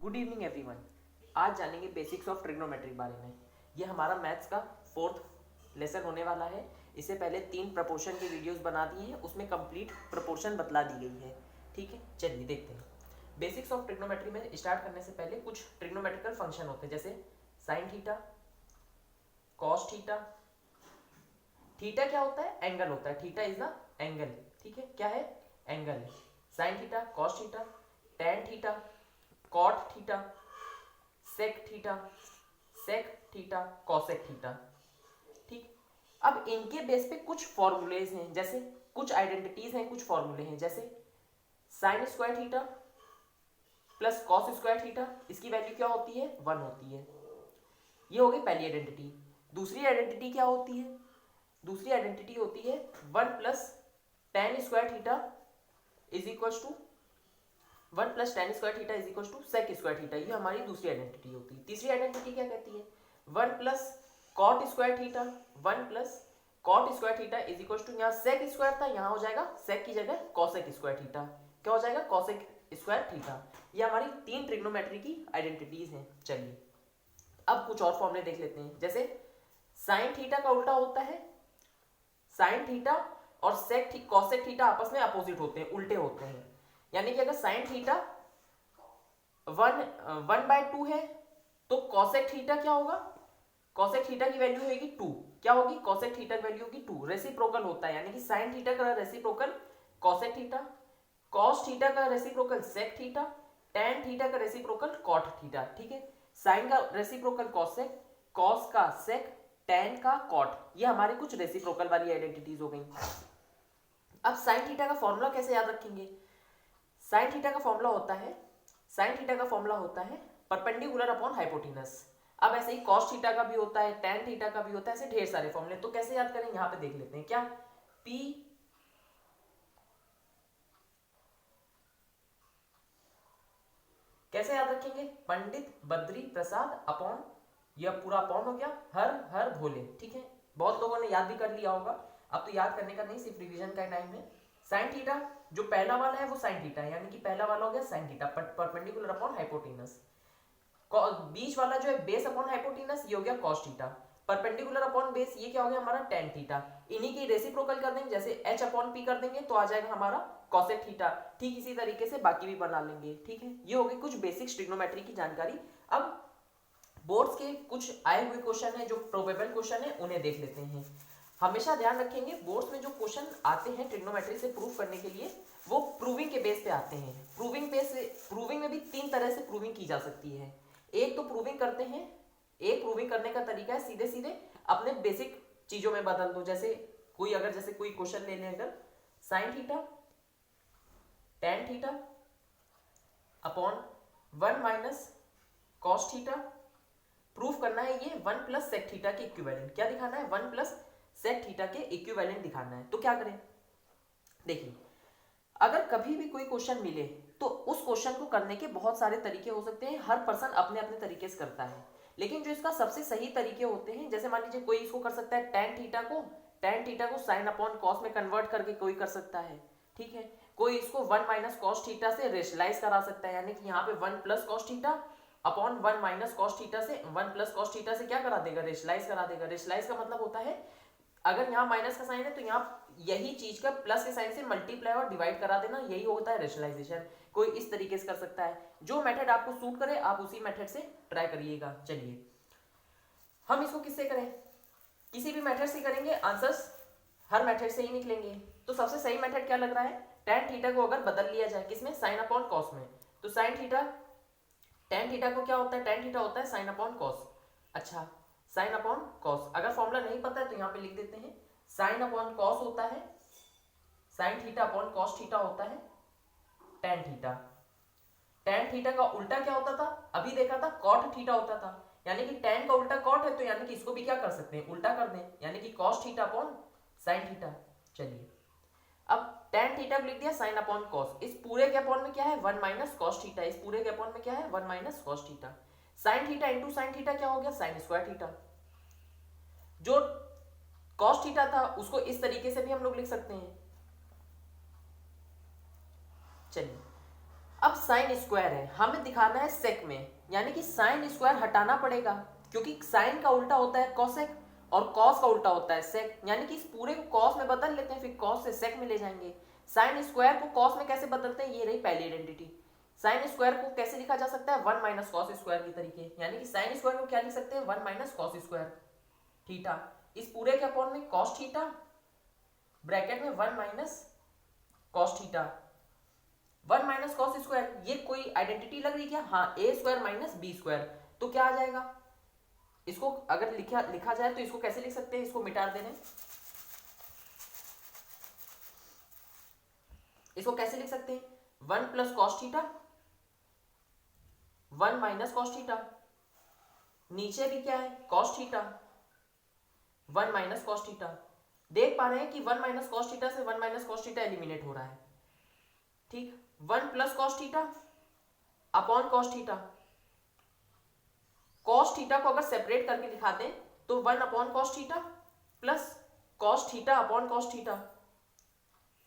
Good evening everyone. आज जानेंगे basics of trigonometry बारे में। ये हमारा मैथ्स का फोर्थ लेसन होने वाला है। इससे पहले 3 प्रपोर्शन की वीडियोस बना दी हैं, उसमें कंप्लीट प्रपोर्शन बतला दी गई है। ठीक है, चलिए देखते हैं। बेसिक्स ऑफ ट्रिग्नोमेट्री में स्टार्ट करने से पहले कुछ ट्रिग्नोमेट्रिकल फंक्शन होते हैं, जैसे sine theta, cos theta. Theta क्या होता है? एंगल होता है। Theta is the angle. ठीक है, क्या है? Angle. Sine theta, cos theta, tan theta, cot theta, sec theta, sec theta, cosec theta. ठीक, अब इनके बेस पे कुछ फॉर्मूलेज हैं, जैसे कुछ आइडेंटिटीज हैं, कुछ फॉर्मूले हैं, जैसे sine square theta plus cos square theta, इसकी वैल्यू क्या होती है? 1 होती है। ये हो गई पहली आइडेंटिटी। दूसरी आइडेंटिटी क्या होती है? दूसरी आइडेंटिटी होती है 1 plus tan square theta is equal to 1 plus tan square theta is equal to sec square theta. ये हमारी दूसरी आइडेंटिटी होती है। तीसरी आइडेंटिटी क्या कहती है? 1 plus cot square theta, 1 plus cot square theta is equal to, यहाँ सेक स्क्वायर था, यहाँ हो जाएगा सेक की जगह कॉसेक स्क्वायर थीटा। क्या हो जाएगा? Cosec square theta. ये हमारी 3 ट्रिग्नोमेट्री की आइडेंटिटीज हैं। चलिए अब कुछ और फॉर्मूले देख लेते हैं, जैसे साइन थीटा का उल्टा होता है साइन थीटा, और सेक कॉसेक थीटा आपस में अपोजिट होते हैं, उल्टे होते हैं। यानी कि अगर साइन थीटा 1/2 है तो कॉसेक थीटा क्या होगा? कॉसेक थीटा की वैल्यू होगी 2। क्या होगी? कॉसेक थीटा की वैल्यू होगी 2। रेसिप्रोकल होता है, यानी कि साइन थीटा का reciprocal cosec theta, cos theta का reciprocal sec theta, tan theta का रेसिप्रोकल कॉट थीटा। ठीक है, साइन का रेसिप्रोकल कॉसेक, कॉस का सेक, टेन का कॉट। ये हमारी कुछ रेसिप्रोकल वाली आइडेंटिटीज हो गई। अब साइन थीटा का फॉर्मूला कैसे याद रखेंगे? साइन थीटा का फॉर्मूला होता है परपेंडिकुलर अपॉन हाइपोटेनस। अब ऐसे ही कॉस थीटा का भी होता है, टेन थीटा का भी होता है, ऐसे ढेर सारे फॉर्मूले। तो कैसे याद करें, यहां पे देख लेते हैं। क्या? P कैसे याद रखेंगे? पंडित बद्री प्रसाद अपॉन, यह पूरा अपॉन हो गया, हर हर भोले। ठीक है, बहुत लोगों ने याद भी कर लिया होगा। अब तो याद करने का नहीं, सिर्फ रिवीजन का टाइम है। साइन थीटा जो पहला वाला है वो साइन थीटा है, यानी कि पहला वाला हो गया sine theta perpendicular upon hypotenuse. बीच वाला जो है बेस अपॉन हाइपोटेनस, ये हो गया cos theta. Perpendicular upon base, ये क्या हो गया हमारा? Tan theta. इन्हीं की रेसिप्रोकल कर देंगे, जैसे h अपॉन p कर देंगे तो आ जाएगा हमारा कॉसेक थीटा। ठीक इसी तरीके से बाकी भी बना लेंगे। ठीक है, ये हो गई कुछ बेसिक ट्रिग्नोमेट्री की जानकारी। अब बोर्ड्स के कुछ आए हुए क्वेश्चन है, जो प्रोबेबल क्वेश्चन है, उन्हें देख लेते हैं। हमेशा ध्यान रखेंगे, बोर्ड्स में जो क्वेश्चन आते हैं ट्रिग्नोमेट्री से प्रूव करने के लिए, वो प्रूविंग के बेस पे आते हैं। प्रूविंग में भी 3 तरह से प्रूविंग की जा सकती है। एक तो प्रूविंग करते हैं, एक प्रूविंग करने का तरीका है सीधे सीधे अपने बेसिक चीजों में बदल दो। जैसे कोई क्वेश्चन ले लें, अगर sine theta tan theta upon 1 minus cos theta, proof करना है ये 1 प्लस सेक थीटा के इक्विवेलेंट। क्या दिखाना है? 1 प्लस सेक थीटा के इक्विवेलेंट दिखाना है। तो क्या करें? देखिए, अगर कभी भी कोई क्वेश्चन मिले तो उस क्वेश्चन को करने के बहुत सारे तरीके हो सकते हैं। हर पर्सन अपने अपने तरीके से करता है, लेकिन जो इसका सबसे सही तरीके होते हैं, जैसे मान लीजिए कोई इसको कर सकता है टेन थीटा को साइन अपॉन कॉस में कन्वर्ट करके कोई कर सकता है। ठीक है, कोई इसको 1 माइनस कॉस थीटा से रेशनलाइज करा सकता है, यानी कि यहाँ पे 1 plus cos theta upon 1 minus cos theta से 1 प्लस कॉस थीटा से क्या करा देगा? रेशनलाइज करा देगा। रेशनलाइज का मतलब होता है, अगर यहाँ माइनस का साइन है तो यहाँ यही चीज का प्लस के साइन से मल्टीप्लाई और डिवाइड करा देना, यही होता है रेशनलाइजेशन। कोई इस तरीके से कर सकता है। जो मेथड आपको सूट करे आप उसी मेथड से ट्राई करिएगा। चलिए हम इसको किससे करें? किसी भी मेथड से करेंगे, आंसर्स हर मेथड से ही निकलेंगे। तो सबसे सही मेथड क्या लग रहा है? टेन थीटा को अगर बदल लिया जाए किसमें? साइन अपॉन कॉस में। तो साइन थीटा टेन थीटा को क्या होता है? टेन थीटा होता है साइन अपॉन कॉस। अच्छा, साइन अपॉन कॉस, अगर फॉर्मूला नहीं पता है तो यहाँ पे लिख देते हैं। साइन अपॉन कॉस होता है, sine theta upon cos theta होता है टेन थीटा। टेन थीटा का उल्टा क्या होता था? अभी देखा था, कॉट थीटा होता था। यानी कि टेन का उल्टा कॉट है, तो यानी कि इसको भी क्या कर सकते हैं? उल्टा कर दें, यानी कि cos theta upon sine theta. चलिए अब टेन थीटा को लिख दिया साइन अपॉन कॉस। इस पूरे के अपॉन में क्या है? 1 माइनस कॉस थीटा। इस पूरे के अपॉन में क्या है? 1 minus cos theta. Sine theta into sine theta क्या हो गया? Sine square theta. जो कॉस थीटा था उसको इस तरीके से भी हम लोग लिख सकते हैं। चलिए अब साइन स्क्वायर है, हमें दिखाना है सेक में, यानी कि साइन स्क्वायर हटाना पड़ेगा क्योंकि साइन का उल्टा होता है कॉसेक और कॉस का उल्टा होता है सेक, यानी कि इस पूरे को कॉस में बदल लेते हैं, फिर कॉस से सेक में ले जाएंगे। साइन स्क्वायर को कॉस में कैसे बदलते हैं, ये रही पहली आइडेंटिटी। साइन स्क्वायर को कैसे लिखा जा सकता है, 1 माइनस कॉस स्क्वायर की तरीके, यानी कि साइन स्क्वायर को क्या लिख सकते हैं, 1 माइनस कॉस स्क्वायर थीटा, इस पूरे के अपॉन में कॉस थीटा ब्रैकेट में 1 minus cos theta, 1 minus cos square, ये कोई आइडेंटिटी लग रही क्या, हाँ ए स्क्वायर माइनस बी स्क्वायर, तो क्या आ जाएगा, इसको अगर लिखा जाए तो इसको कैसे लिख सकते हैं, इसको मिटा दे रहे हैं, इसको कैसे लिख सकते हैं, 1 plus cos theta 1 minus cos theta, नीचे भी क्या है cos theta 1 minus cos theta. देख पा रहे हैं कि 1 माइनस कॉस थीटा से 1 माइनस कॉस थीटा एलिमिनेट हो रहा है, ठीक। 1 plus cos theta upon cos theta, cos theta को अगर सेपरेट करके दिखा दें तो 1 upon cos theta plus cos theta upon cos theta,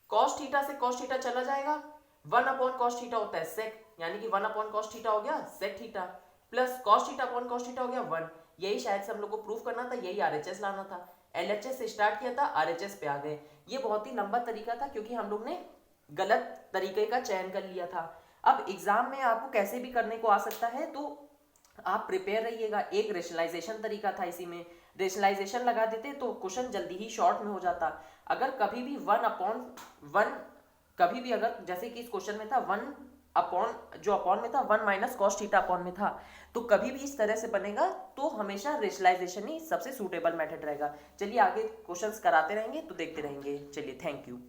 cos theta से कॉस थीटा चला जाएगा, 1 अपॉन कॉस थीटा होता है सेक, यानी कि 1 अपॉन कॉस थीटा हो गया sec theta, plus cos theta upon cos theta हो गया 1। यही शायद से हम लोग को प्रूफ करना था, यही आरएचएस लाना था, एलएचएस से स्टार्ट किया था, आरएचएस पे आ गए। ये बहुत ही लंबा तरीका था क्योंकि हम लोग ने गलत तरीके का चयन कर लिया था। अब एग्जाम में आपको कैसे भी करने को आ सकता है, तो आप प्रिपेयर रहिएगा। एक रेशनलाइजेशन तरीका था, इसी में रेशनलाइजेशन लगा देते तो क्वेश्चन जल्दी ही शॉर्ट में हो जाता। अगर कभी भी 1 अपॉन 1, कभी भी अगर जैसे कि इस क्वेश्चन में था 1 अपॉन, जो अपॉन में था 1 माइनस कॉस थीटा अपॉन में था, तो कभी भी इस तरह से बनेगा तो हमेशा रेशनलाइजेशन ही सबसे सूटेबल मेथड रहेगा। चलिए आगे क्वेश्चंस कराते रहेंगे तो देखते रहेंगे। चलिए थैंक यू।